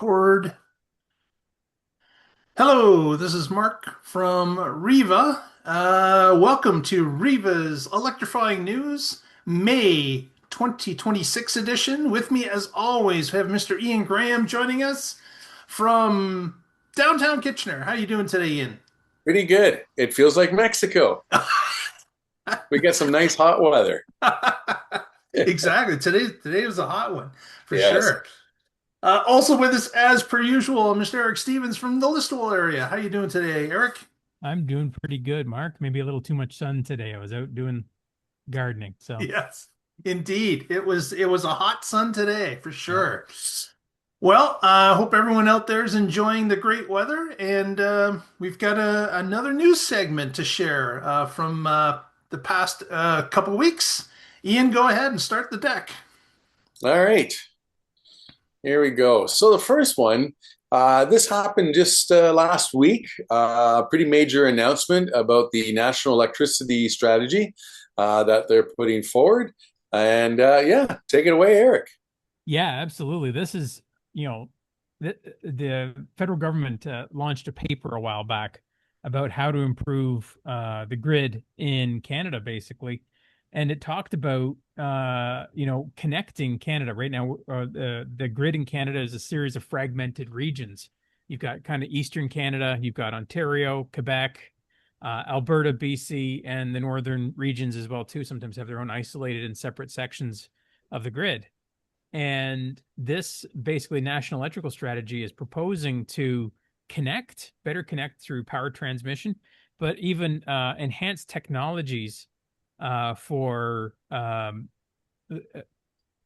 Record. Hello, this is Mark from REVA. Welcome to REVA's Electrifying News, May 2026 edition. With me, as always, we have Mr. Ian Graham joining us from downtown Kitchener. How you doing today, Ian? Pretty good. It feels like Mexico. We got some nice hot weather. Exactly. Today was a hot one for Yes. sure. Also with us, as per usual, Mr. Eric Stevens from the Listowel area. How you doing today, Eric? I'm doing pretty good, Mark. Maybe a little too much sun today. I was out doing gardening. So, Yes, indeed. It was a hot sun today for yeah. sure. Well, I hope everyone out there is enjoying the great weather, and we've got another news segment to share from the past couple weeks. Ian, go ahead and start the deck. All right. Here we go. So the first one, this happened just last week. Pretty major announcement about the national electricity strategy that they're putting forward. And yeah, take it away, Eric. Yeah, absolutely. This is, you know, the federal government launched a paper a while back about how to improve the grid in Canada, basically. And it talked about, connecting Canada. Right now, the grid in Canada is a series of fragmented regions. You've got kind of Eastern Canada, you've got Ontario, Quebec, Alberta, BC, and the northern regions as well too. Sometimes have their own isolated and separate sections of the grid. And this basically national electrical strategy is proposing to better connect through power transmission, but even enhance technologies for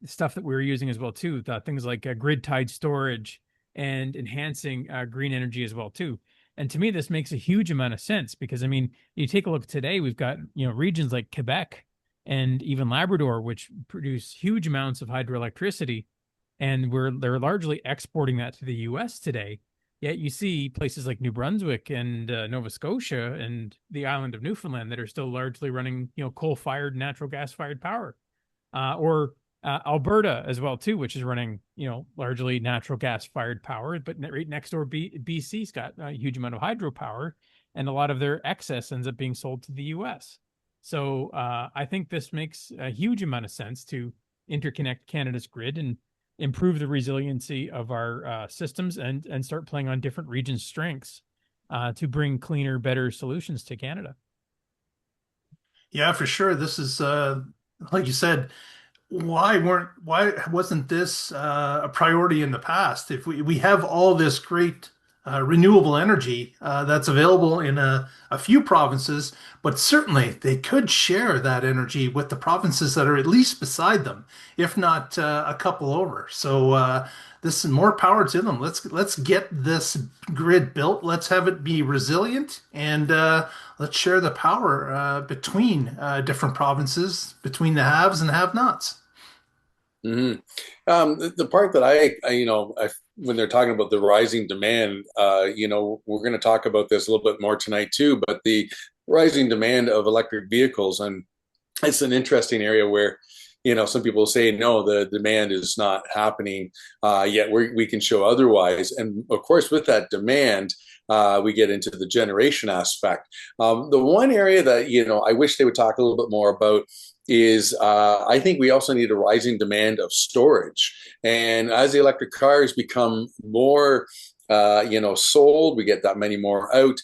stuff that we were using as well too. Things like grid tied storage and enhancing green energy as well too. And to me, this makes a huge amount of sense because I mean, you take a look today, we've got regions like Quebec and even Labrador, which produce huge amounts of hydroelectricity, and they're largely exporting that to the U.S. today. Yet you see places like New Brunswick and Nova Scotia and the island of Newfoundland that are still largely running, coal-fired, natural gas-fired power, or Alberta as well too, which is running, largely natural gas-fired power. But right next door, BC's got a huge amount of hydropower, and a lot of their excess ends up being sold to the U.S. So I think this makes a huge amount of sense to interconnect Canada's grid and improve the resiliency of our systems and start playing on different regions' strengths to bring cleaner, better solutions to Canada. Yeah, for sure. This is like you said. Why wasn't this a priority in the past? If we have all this great renewable energy that's available in a few provinces, but certainly they could share that energy with the provinces that are at least beside them, if not a couple over. So this is more power to them. Let's get this grid built. Let's have it be resilient, and let's share the power between different provinces, between the haves and have-nots. hmm the part that when they're talking about the rising demand, we're going to talk about this a little bit more tonight too, but the rising demand of electric vehicles, and it's an interesting area where, some people say, no, the demand is not happening, yet we can show otherwise. And of course, with that demand, we get into the generation aspect. The one area that, I wish they would talk a little bit more about is I think we also need a rising demand of storage. And as the electric cars become more sold, we get that many more out.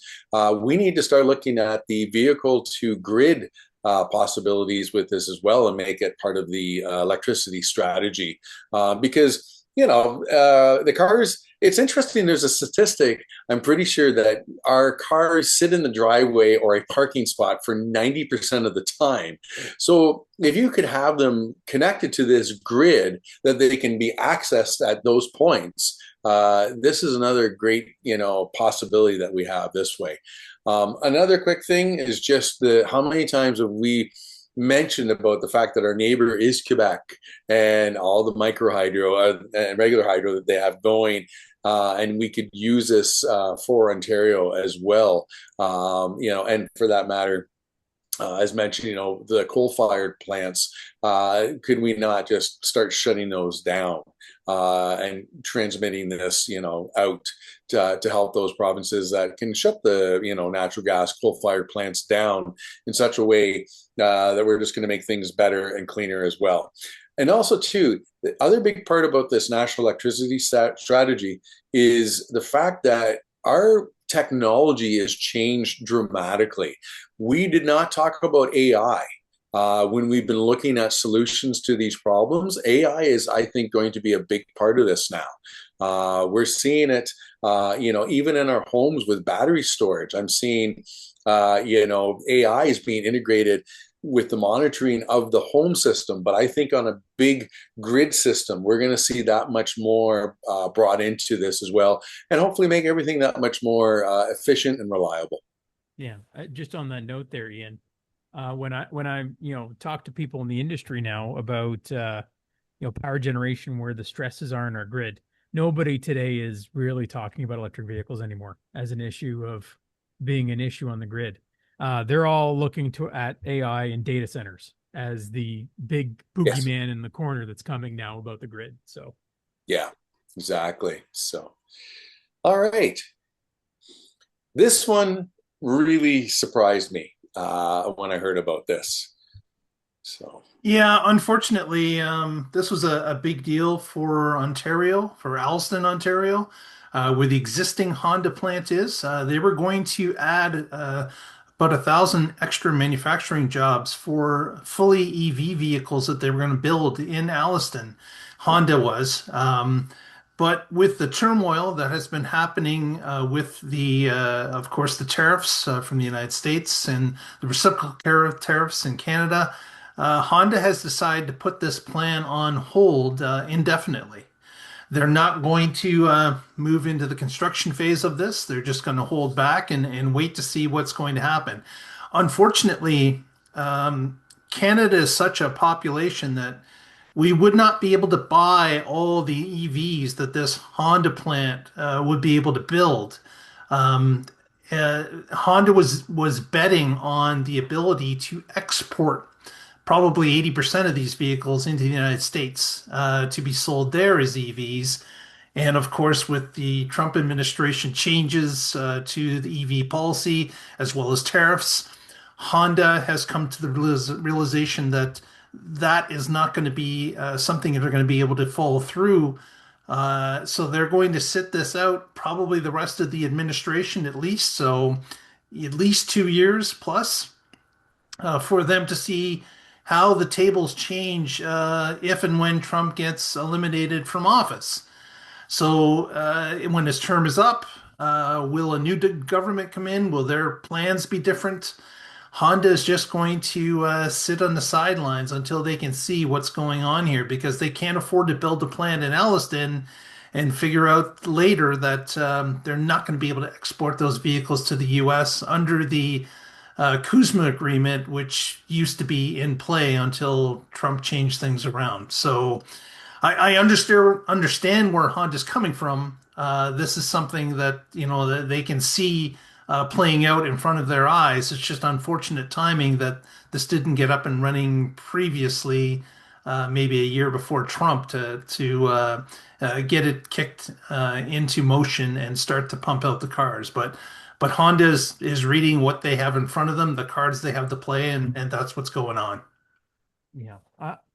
We need to start looking at the vehicle to grid possibilities with this as well and make it part of the electricity strategy. Because, the cars, it's interesting. There's a statistic. I'm pretty sure that our cars sit in the driveway or a parking spot for 90% of the time. So if you could have them connected to this grid that they can be accessed at those points, this is another great, possibility that we have this way. Another quick thing is just how many times have we mentioned about the fact that our neighbor is Quebec and all the micro hydro and regular hydro that they have going, and we could use this for Ontario as well. And for that matter, as mentioned, the coal-fired plants, could we not just start shutting those down and transmitting this, out to help those provinces that can shut the, natural gas coal-fired plants down in such a way that we're just going to make things better and cleaner as well. And also, too, the other big part about this national electricity strategy is the fact that our technology has changed dramatically. We did not talk about AI when we've been looking at solutions to these problems. AI is, I think, going to be a big part of this now. We're seeing it, even in our homes with battery storage. I'm seeing, AI is being integrated with the monitoring of the home system, but I think on a big grid system, we're going to see that much more brought into this as well, and hopefully make everything that much more efficient and reliable. Yeah, just on that note there, Ian, when I talk to people in the industry now about power generation where the stresses are in our grid, nobody today is really talking about electric vehicles anymore as an issue of being an issue on the grid. They're all looking to at AI and data centers as the big Yes. boogeyman in the corner that's coming now about the grid. So Yeah, exactly. So, all right. This one really surprised me when I heard about this. So, Yeah, unfortunately, this was a big deal for Ontario, for Alliston, Ontario, where the existing Honda plant is. They were going to add about 1,000 extra manufacturing jobs for fully EV vehicles that they were going to build in Alliston. Honda was. But with the turmoil that has been happening with of course, the tariffs from the United States and the reciprocal tariffs in Canada, Honda has decided to put this plan on hold indefinitely. They're not going to move into the construction phase of this. They're just going to hold back and wait to see what's going to happen. Unfortunately, Canada is such a population that we would not be able to buy all the EVs that this Honda plant would be able to build. Um, Honda was betting on the ability to export probably 80% of these vehicles into the United States to be sold there as EVs. And of course, with the Trump administration changes to the EV policy as well as tariffs, Honda has come to the realization that that is not going to be something that they're going to be able to follow through. So they're going to sit this out probably the rest of the administration at least. So at least 2 years plus for them to see how the tables change if and when Trump gets eliminated from office. So when his term is up, will a new government come in? Will their plans be different? Honda is just going to sit on the sidelines until they can see what's going on here because they can't afford to build a plant in Alliston and figure out later that they're not going to be able to export those vehicles to the US under the Kuzma agreement, which used to be in play until Trump changed things around. So I understand where Honda's coming from. This is something that that they can see playing out in front of their eyes. It's just unfortunate timing that this didn't get up and running previously, maybe a year before Trump, to get it kicked into motion and start to pump out the cars. But Honda is reading what they have in front of them, the cards they have to play, and that's what's going on. yeah,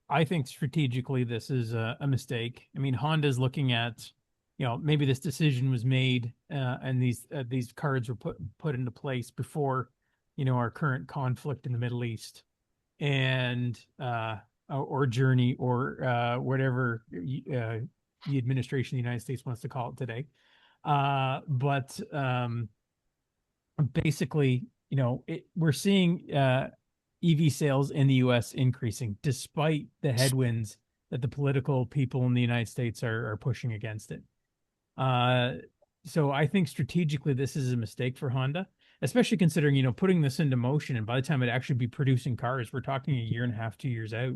I think strategically this is a mistake. I mean, Honda's looking at, maybe this decision was made and these cards were put into place before, our current conflict in the Middle East and or journey or whatever the administration of the United States wants to call it today. But basically, we're seeing EV sales in the US increasing despite the headwinds that the political people in the United States are pushing against it. Uh, so I think strategically this is a mistake for Honda, especially considering, putting this into motion. And by the time it actually be producing cars, we're talking a year and a half, 2 years out.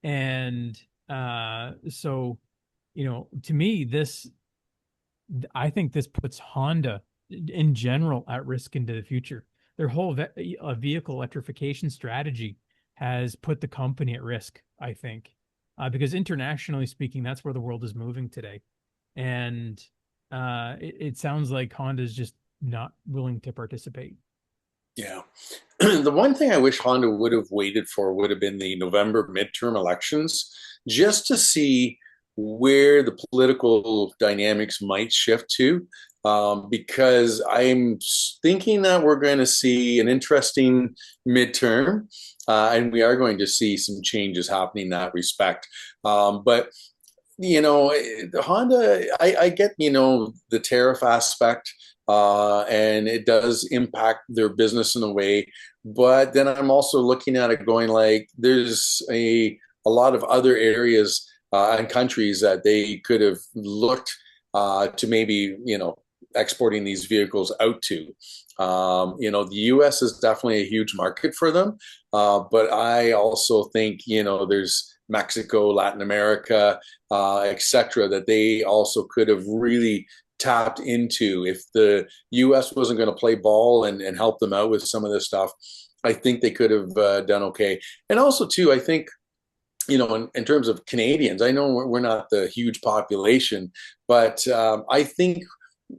And so, to me, I think this puts Honda in general at risk into the future. their whole vehicle electrification strategy has put the company at risk, I think, because internationally speaking, that's where the world is moving today. And it sounds like Honda is just not willing to participate. Yeah. The one thing I wish Honda would have waited for would have been the November midterm elections, just to see where the political dynamics might shift to. Because I'm thinking that we're going to see an interesting midterm, and we are going to see some changes happening in that respect. But Honda, I get, the tariff aspect, and it does impact their business in a way. But then I'm also looking at it going like, there's a lot of other areas and countries that they could have looked to maybe, exporting these vehicles out to. The US is definitely a huge market for them. But I also think, there's Mexico, Latin America, etc., that they also could have really tapped into. If the US wasn't going to play ball and help them out with some of this stuff, I think they could have done okay. And also, too, I think, in terms of Canadians, I know we're not the huge population, but I think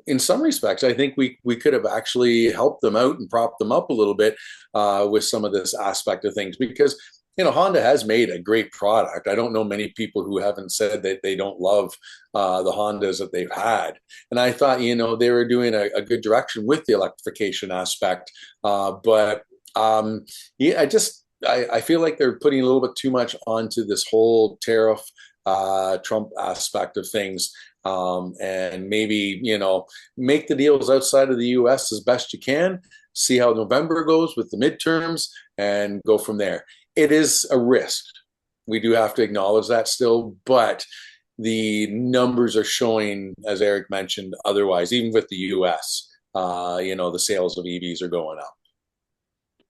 in some respects, I think we could have actually helped them out and propped them up a little bit with some of this aspect of things, because Honda has made a great product. I don't know many people who haven't said that they don't love the Hondas that they've had. And I thought, they were doing a good direction with the electrification aspect. But yeah, I feel like they're putting a little bit too much onto this whole tariff Trump aspect of things. And maybe, make the deals outside of the US as best you can, see how November goes with the midterms, and go from there. It is a risk. We do have to acknowledge that still, but the numbers are showing, as Eric mentioned, otherwise, even with the US, the sales of EVs are going up.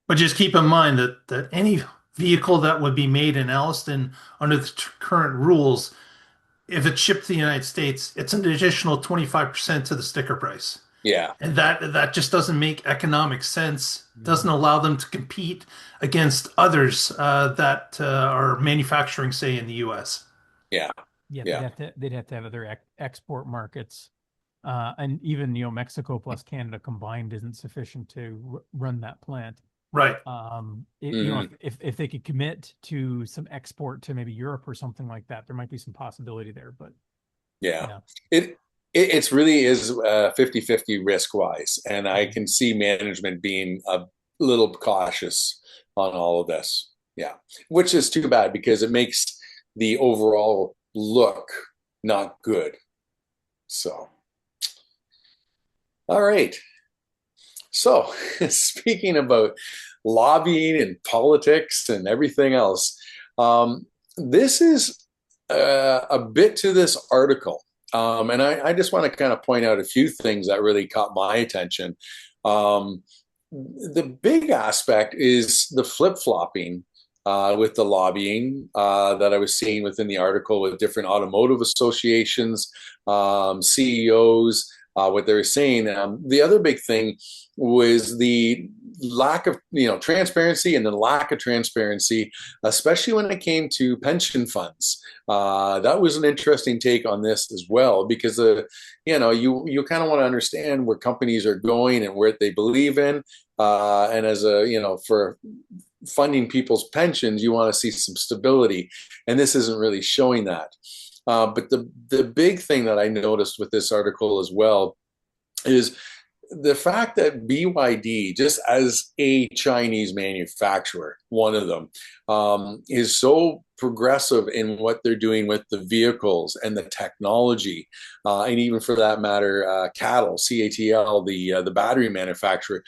But just keep in mind that any vehicle that would be made in Alliston under the current rules, if it's shipped to the United States, it's an additional 25% to the sticker price. Yeah. And that just doesn't make economic sense. Doesn't allow them to compete against others that are manufacturing, say, in the U.S. Yeah. Yeah, Yeah. they'd have to have other export markets, and even Mexico plus Canada combined isn't sufficient to run that plant. Right. If they could commit to some export to maybe Europe or something like that, there might be some possibility there. But Yeah. yeah, It's really is 50-50 risk wise. And I can see management being a little cautious on all of this. Yeah. Which is too bad, because it makes the overall look not good. So, all right. So, speaking about lobbying and politics and everything else, this is a bit to this article. And I just want to kind of point out a few things that really caught my attention. The big aspect is the flip-flopping with the lobbying that I was seeing within the article with different automotive associations, CEOs, what they were saying. The other big thing was the lack of transparency, and the lack of transparency, especially when it came to pension funds. That was an interesting take on this as well, because you kind of want to understand where companies are going and what they believe in, and as for funding people's pensions, you want to see some stability, and this isn't really showing that. But the big thing that I noticed with this article as well is the fact that BYD, just as a Chinese manufacturer, one of them, is so progressive in what they're doing with the vehicles and the technology, and even for that matter, CATL, the battery manufacturer.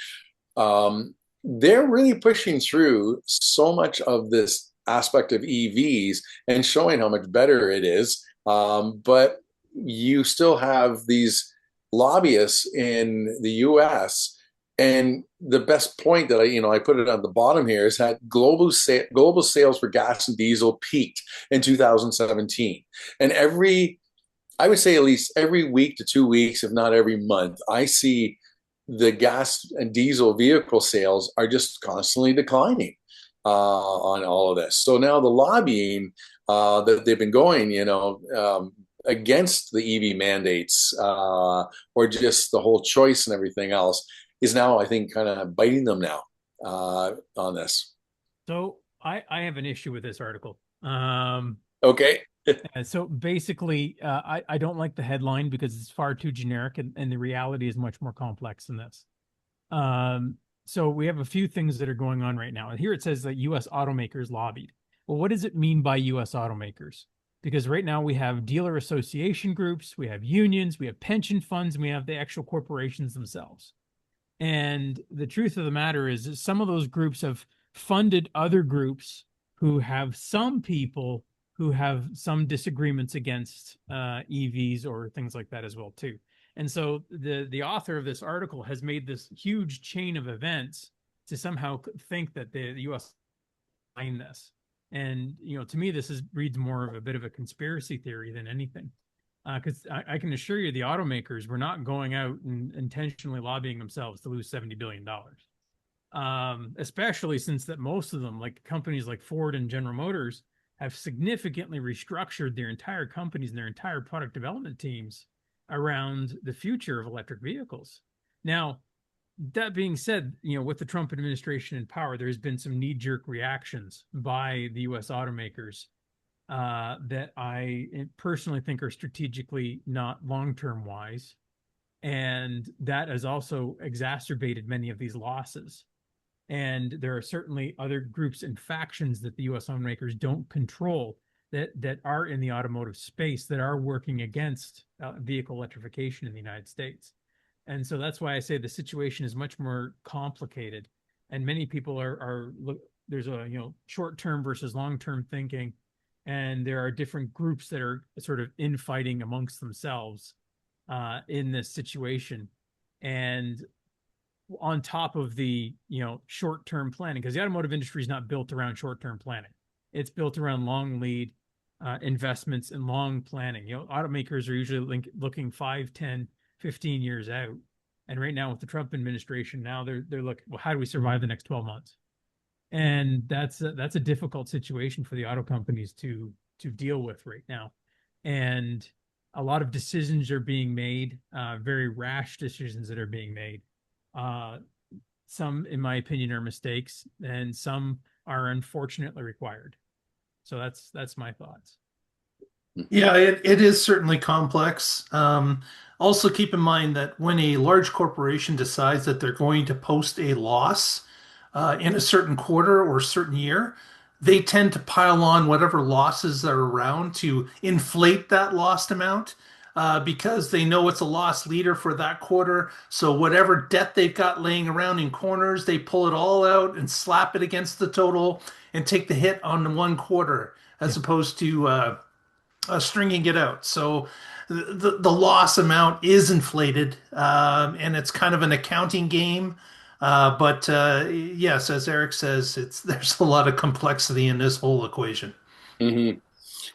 They're really pushing through so much of this aspect of EVs and showing how much better it is. But you still have these lobbyists in the US. And the best point that I put it on the bottom here is that global sales for gas and diesel peaked in 2017. And I would say at least every week to 2 weeks, if not every month, I see the gas and diesel vehicle sales are just constantly declining on all of this. So now the lobbying that they've been going, against the EV mandates or just the whole choice and everything else is now, I think, kind of biting them now on this. So I have an issue with this article. Okay. And so basically, I don't like the headline because it's far too generic, and the reality is much more complex than this. So we have a few things that are going on right now. And here it says that U.S. automakers lobbied. Well, what does it mean by U.S. automakers? Because right now we have dealer association groups, we have unions, we have pension funds, and we have the actual corporations themselves. And the truth of the matter is that some of those groups have funded other groups who have some people who have some disagreements against EVs or things like that as well too. And so the author of this article has made this huge chain of events to somehow think that the U.S. behind this. And to me, this reads more of a bit of a conspiracy theory than anything. Because I can assure you, the automakers were not going out and intentionally lobbying themselves to lose $70 billion. Especially since that most of them, like companies like Ford and General Motors, have significantly restructured their entire companies and their entire product development teams around the future of electric vehicles. Now, that being said, with the Trump administration in power, there's been some knee-jerk reactions by the U.S. automakers that I personally think are strategically not long-term wise. And that has also exacerbated many of these losses. And there are certainly other groups and factions that the U.S. automakers don't control that are in the automotive space that are working against vehicle electrification in the United States. And so that's why I say the situation is much more complicated. And many people there's a short-term versus long-term thinking, and there are different groups that are sort of infighting amongst themselves in this situation. And on top of the short-term planning, because the automotive industry is not built around short-term planning. It's built around long lead investments and long planning. Automakers are usually looking 5, 10, 15 years out. And right now with the Trump administration, now they're looking, well, how do we survive the next 12 months? And that's a difficult situation for the auto companies to deal with right now. And a lot of decisions are being made, very rash decisions that are being made. Some, in my opinion, are mistakes, and some are unfortunately required. So that's my thoughts. Yeah, it is certainly complex. Also, keep in mind that when a large corporation decides that they're going to post a loss in a certain quarter or certain year, they tend to pile on whatever losses are around to inflate that lost amount because they know it's a loss leader for that quarter. So, whatever debt they've got laying around in corners, they pull it all out and slap it against the total and take the hit on the one quarter Yeah. as opposed to stringing it out. So the loss amount is inflated, and it's kind of an accounting game. But yes, as Eric says, there's a lot of complexity in this whole equation. Mm-hmm.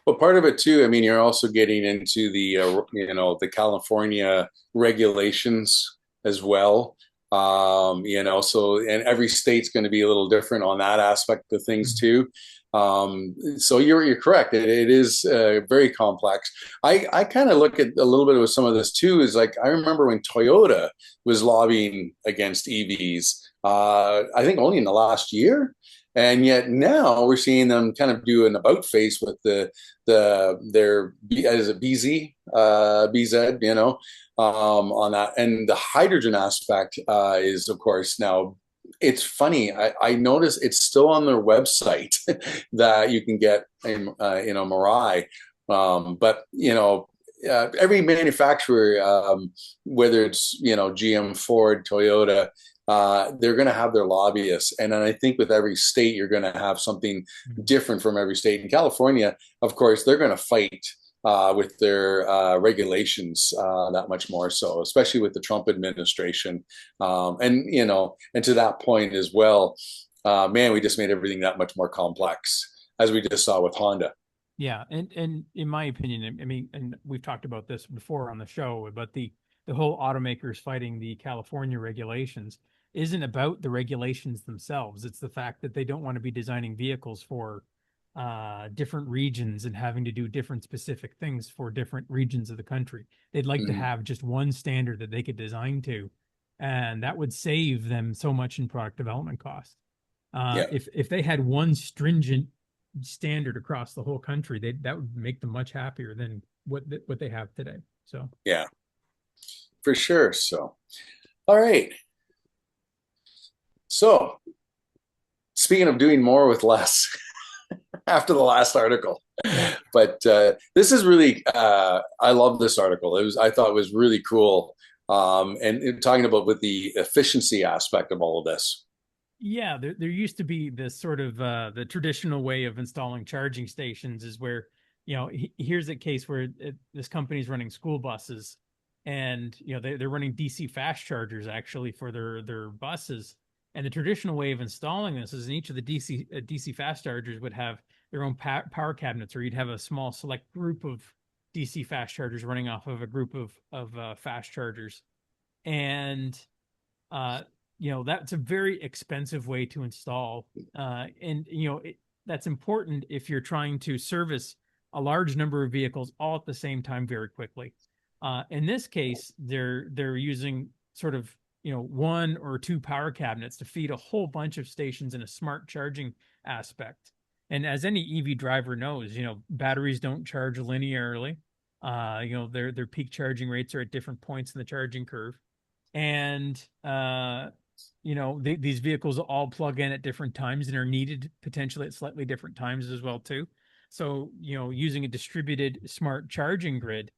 Well, part of it too, I mean, you're also getting into the California regulations as well. So and every state's going to be a little different on that aspect of things too. So you're correct. It is very complex. I kind of look at a little bit of some of this too. Is like I remember when Toyota was lobbying against EVs. I think only in the last year. And yet now we're seeing them kind of do an about face with their as a BZ, on that. And the hydrogen aspect is of course now it's funny. I notice it's still on their website that you can get Mirai. But every manufacturer, whether it's GM, Ford, Toyota, they're going to have their lobbyists. And then I think with every state, you're going to have something different from every state. In California, of course, they're going to fight with their regulations that much more so, especially with the Trump administration. And to that point as well, man, we just made everything that much more complex, as we just saw with Honda. Yeah, and in my opinion, I mean, and we've talked about this before on the show, but the the whole automakers fighting the California regulations isn't about the regulations themselves. It's the fact that they don't want to be designing vehicles for different regions and having to do different specific things for different regions of the country. They'd like to Mhm. have just one standard that they could design to, and that would save them so much in product development costs. Yeah. If they had one stringent standard across the whole country, that would make them much happier than what they have today. So Yeah, for sure. So, all right. So, speaking of doing more with less, after the last article, yeah, but this is really, I love this article. I thought it was really cool. And talking about with the efficiency aspect of all of this. yeah, there used to be this sort of the traditional way of installing charging stations is where, here's a case where this company's running school buses, and they're running DC fast chargers actually for their buses. And the traditional way of installing this is in each of the DC fast chargers would have their own power cabinets, or you'd have a small select group of DC fast chargers running off of a group of fast chargers. And uh, that's a very expensive way to install, and that's important if you're trying to service a large number of vehicles all at the same time very quickly. In this case, they're using sort of one or two power cabinets to feed a whole bunch of stations in a smart charging aspect. And as any EV driver knows, batteries don't charge linearly. Their peak charging rates are at different points in the charging curve, and these vehicles all plug in at different times and are needed potentially at slightly different times as well too. So using a distributed smart charging grid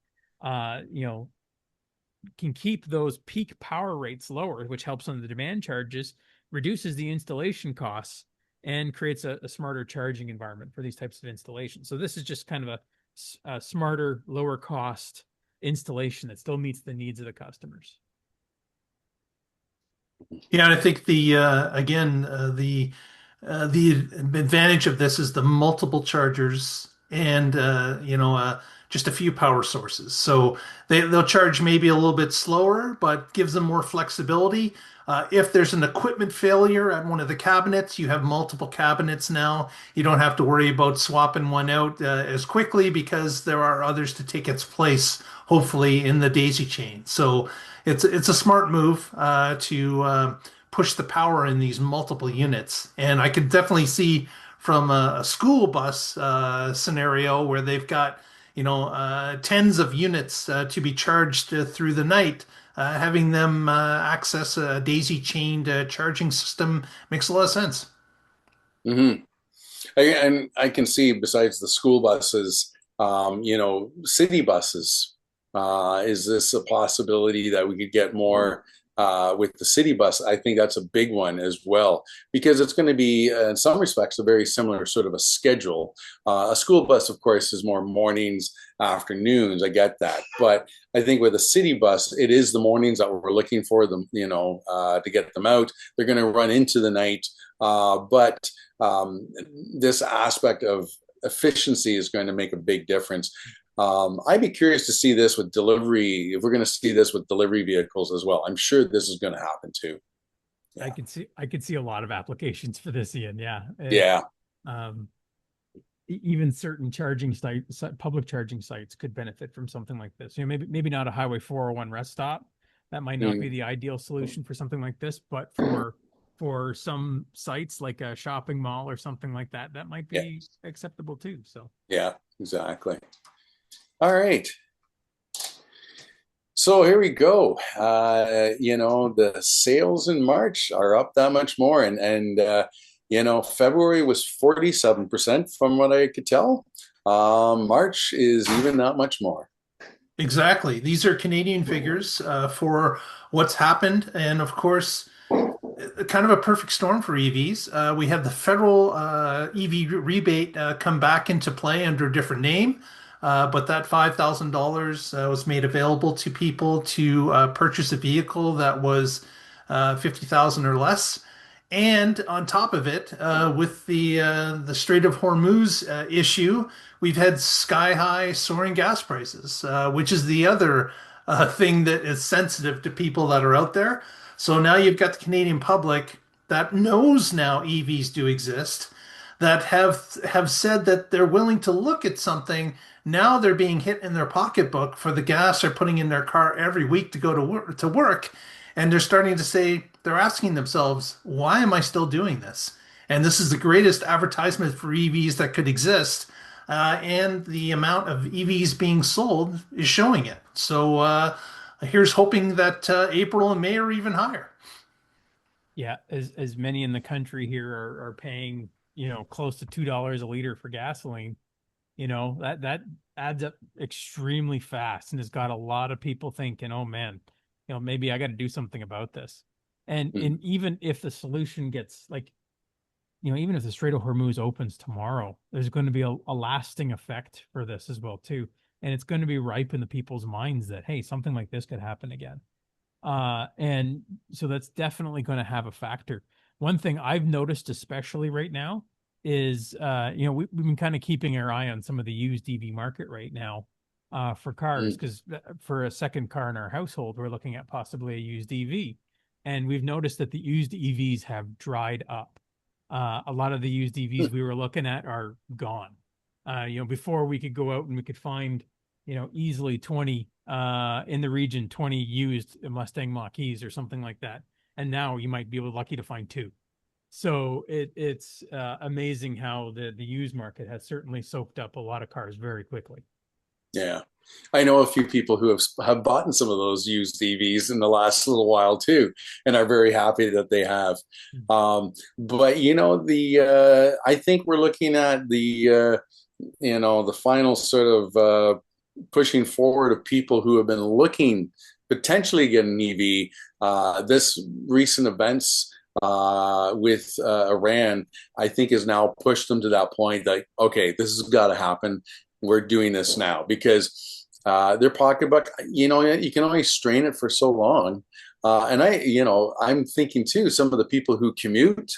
uh you know can keep those peak power rates lower, which helps on the demand charges, reduces the installation costs, and creates a smarter charging environment for these types of installations. So this is just kind of a smarter, lower cost installation that still meets the needs of the customers. Yeah, and I think the advantage of this is the multiple chargers and just a few power sources. So they'll charge maybe a little bit slower, but gives them more flexibility. If there's an equipment failure at one of the cabinets, you have multiple cabinets now. You don't have to worry about swapping one out as quickly because there are others to take its place, hopefully in the daisy chain. So it's a smart move to push the power in these multiple units. And I could definitely see from a school bus scenario where they've got tens of units to be charged through the night. Having them access a daisy chained charging system makes a lot of sense. Mm-hmm. And I can see besides the school buses, city buses. Is this a possibility that we could get more with the city bus? I think that's a big one as well, because it's going to be, in some respects, a very similar sort of a schedule. A school bus, of course, is more mornings, afternoons. I get that, but I think with a city bus, it is the mornings that we're looking for them, to get them out. They're going to run into the night, but this aspect of efficiency is going to make a big difference. I'd be curious to see this with delivery, if we're going to see this with delivery vehicles as well. I'm sure this is going to happen too. Yeah. I could see a lot of applications for this, Ian. Yeah. Yeah. Um, Even certain charging sites, public charging sites could benefit from something like this. Maybe not a Highway 401 rest stop. That might not be Mm. the ideal solution for something like this, but for some sites like a shopping mall or something like that, that might Yeah. be acceptable too. So Yeah, exactly. All right. So here we go. The sales in March are up that much more, and February was 47% from what I could tell. March is even that much more. Exactly. These are Canadian figures for what's happened. And of course, kind of a perfect storm for EVs. We had the federal EV rebate come back into play under a different name, but that $5,000 was made available to people to purchase a vehicle that was 50,000 or less. And on top of it, with the Strait of Hormuz issue, we've had sky high soaring gas prices, which is the other thing that is sensitive to people that are out there. So now you've got the Canadian public that knows now EVs do exist, that have said that they're willing to look at something. Now they're being hit in their pocketbook for the gas they're putting in their car every week to go to work, and they're starting to say they're asking themselves, why am I still doing this? And this is the greatest advertisement for EVs that could exist. And the amount of EVs being sold is showing it. So here's hoping that April and May are even higher. Yeah, as many in the country here are paying, close to $2 a liter for gasoline, that adds up extremely fast and has got a lot of people thinking, oh man, maybe I got to do something about this. And even if the solution gets like, even if the Strait of Hormuz opens tomorrow, there's going to be a lasting effect for this as well too. And it's going to be ripe in the people's minds that, hey, something like this could happen again. And so that's definitely going to have a factor. One thing I've noticed, especially right now, is we've been kind of keeping our eye on some of the used EV market right now for cars, because for a second car in our household, we're looking at possibly a used EV. And we've noticed that the used EVs have dried up. A lot of the used EVs we were looking at are gone. Before we could go out and we could find, easily 20 in the region, 20 used Mustang Mach-E's or something like that. And now you might be lucky to find two. So it's amazing how the used market has certainly soaked up a lot of cars very quickly. Yeah. I know a few people who have bought some of those used EVs in the last little while too, and are very happy that they have. But the I think we're looking at the final sort of pushing forward of people who have been looking potentially get an EV. This recent events with Iran, I think, has now pushed them to that point that, okay, this has got to happen. We're doing this now because their pocketbook, you can only strain it for so long. And I'm thinking too, some of the people who commute,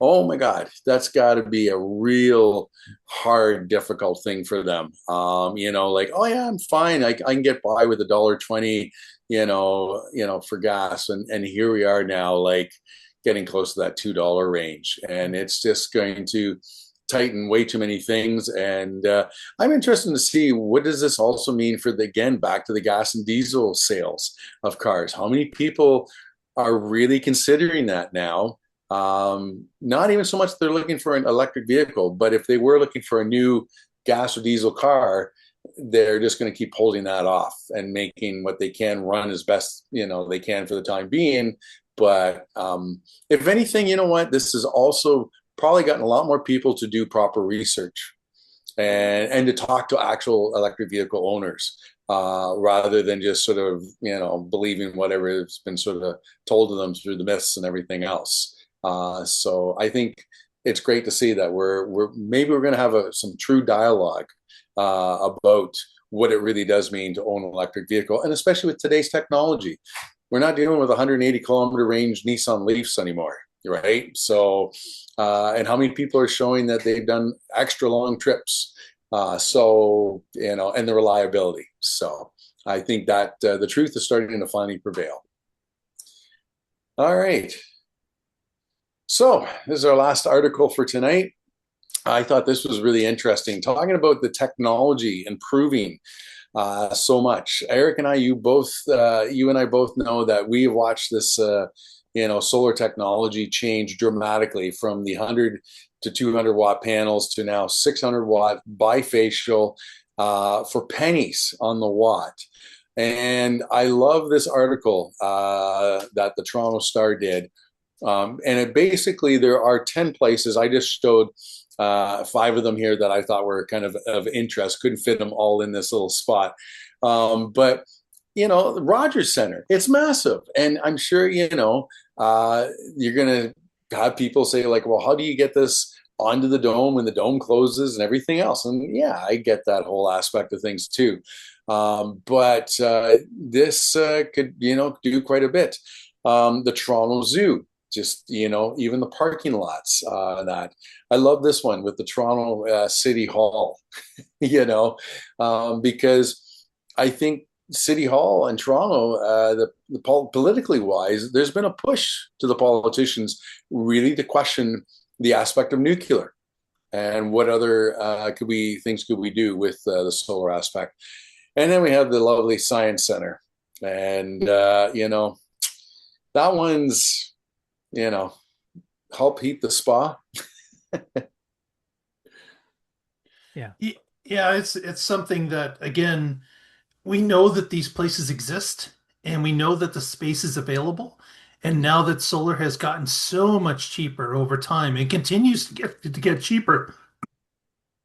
oh my God, that's got to be a real hard, difficult thing for them. Like, oh yeah, I'm fine. I can get by with $1.20, for gas. And here we are now, like getting close to that $2 range. And it's just going to tighten way too many things. And I'm interested to see, what does this also mean for again, back to the gas and diesel sales of cars? How many people are really considering that now? Not even so much they're looking for an electric vehicle, but if they were looking for a new gas or diesel car, they're just going to keep holding that off and making what they can run as best they can for the time being. But if anything, you know what, this has also probably gotten a lot more people to do proper research and to talk to actual electric vehicle owners, rather than just sort of believing whatever has been sort of told to them through the myths and everything else. So I think it's great to see that we're going to have some true dialogue about what it really does mean to own an electric vehicle, and especially with today's technology. We're not dealing with 180-kilometer range Nissan Leafs anymore, right? So, and how many people are showing that they've done extra long trips? And the reliability. So I think that the truth is starting to finally prevail. All right. So this is our last article for tonight. I thought this was really interesting, talking about the technology improving so much. Eric and I, you and I both know that we have watched this, solar technology change dramatically from the 100 to 200 watt panels to now 600 watt bifacial for pennies on the watt. And I love this article that the Toronto Star did. And it basically, there are 10 places. I just showed 5 of them here that I thought were kind of interest. Couldn't fit them all in this little spot. But the Rogers Center, it's massive. And I'm sure, you're going to have people say like, well, how do you get this onto the dome when the dome closes and everything else? And yeah, I get that whole aspect of things too. But this could, do quite a bit. The Toronto Zoo, just, even the parking lots, that I love this one with the Toronto City Hall, because I think City Hall in Toronto, politically wise, there's been a push to the politicians really to question the aspect of nuclear and what other could we do with the solar aspect. And then we have the lovely Science Center, and that one's you know help heat the spa. Yeah. Yeah, it's something that again, we know that these places exist and we know that the space is available. And now that solar has gotten so much cheaper over time and continues to get cheaper,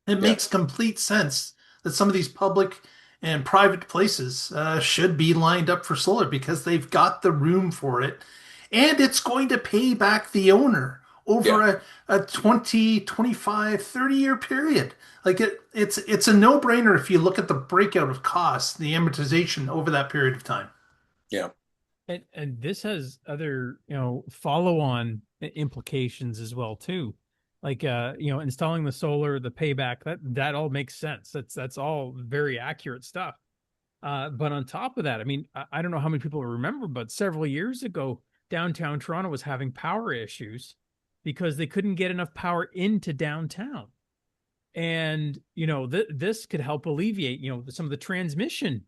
it Yeah, makes complete sense that some of these public and private places should be lined up for solar because they've got the room for it. And it's going to pay back the owner over yeah, a 20, 25, 30-year period. Like it's a no-brainer if you look at the breakout of costs, the amortization over that period of time. yeah, And this has other, follow-on implications as well too. Like installing the solar, the payback, that all makes sense. That's all very accurate stuff. But on top of that, I mean, I don't know how many people remember, but several years ago, downtown Toronto was having power issues because they couldn't get enough power into downtown. And this could help alleviate some of the transmission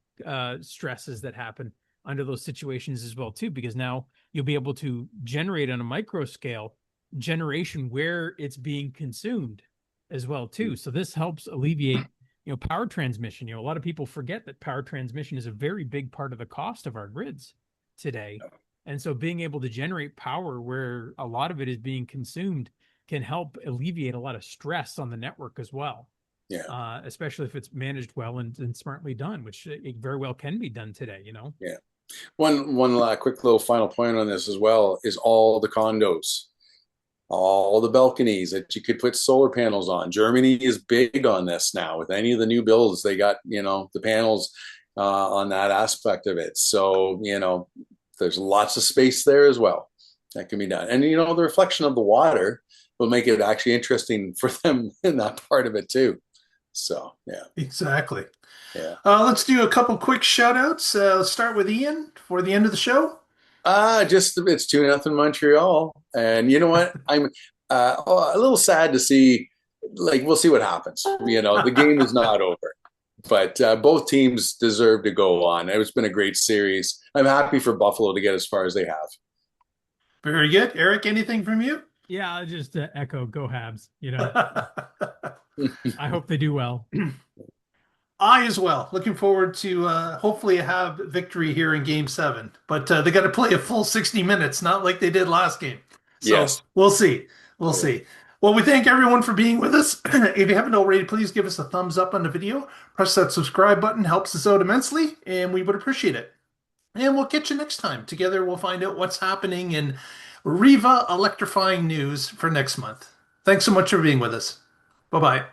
stresses that happen under those situations as well too, because now you'll be able to generate on a micro scale generation where it's being consumed as well too. So this helps alleviate power transmission. A lot of people forget that power transmission is a very big part of the cost of our grids today. And so being able to generate power where a lot of it is being consumed can help alleviate a lot of stress on the network as well. yeah, Especially if it's managed well and smartly done, which it very well can be done today. yeah. One quick little final point on this as well is all the condos, all the balconies that you could put solar panels on. Germany is big on this now. With any of the new builds, they got the panels on that aspect of it. So there's lots of space there as well that can be done. And the reflection of the water will make it actually interesting for them in that part of it too. So yeah, Exactly. yeah. Let's do a couple quick shout outs. Let's start with Ian for the end of the show. Just it's 2-0 Montreal, and you know what? I'm a little sad to see. Like we'll see what happens. The game is not over, but both teams deserve to go on. It's been a great series. I'm happy for Buffalo to get as far as they have. Very good. Eric, anything from you? Yeah, I'll just echo go Habs. I hope they do well. I as well. Looking forward to hopefully have victory here in game seven. But they got to play a full 60 minutes, not like they did last game. So Yes. we'll see. We'll see. Well, we thank everyone for being with us. If you haven't already, please give us a thumbs up on the video. Press that subscribe button, helps us out immensely, and we would appreciate it. And we'll catch you next time. Together, we'll find out what's happening in WREVA electrifying news for next month. Thanks so much for being with us. Bye bye.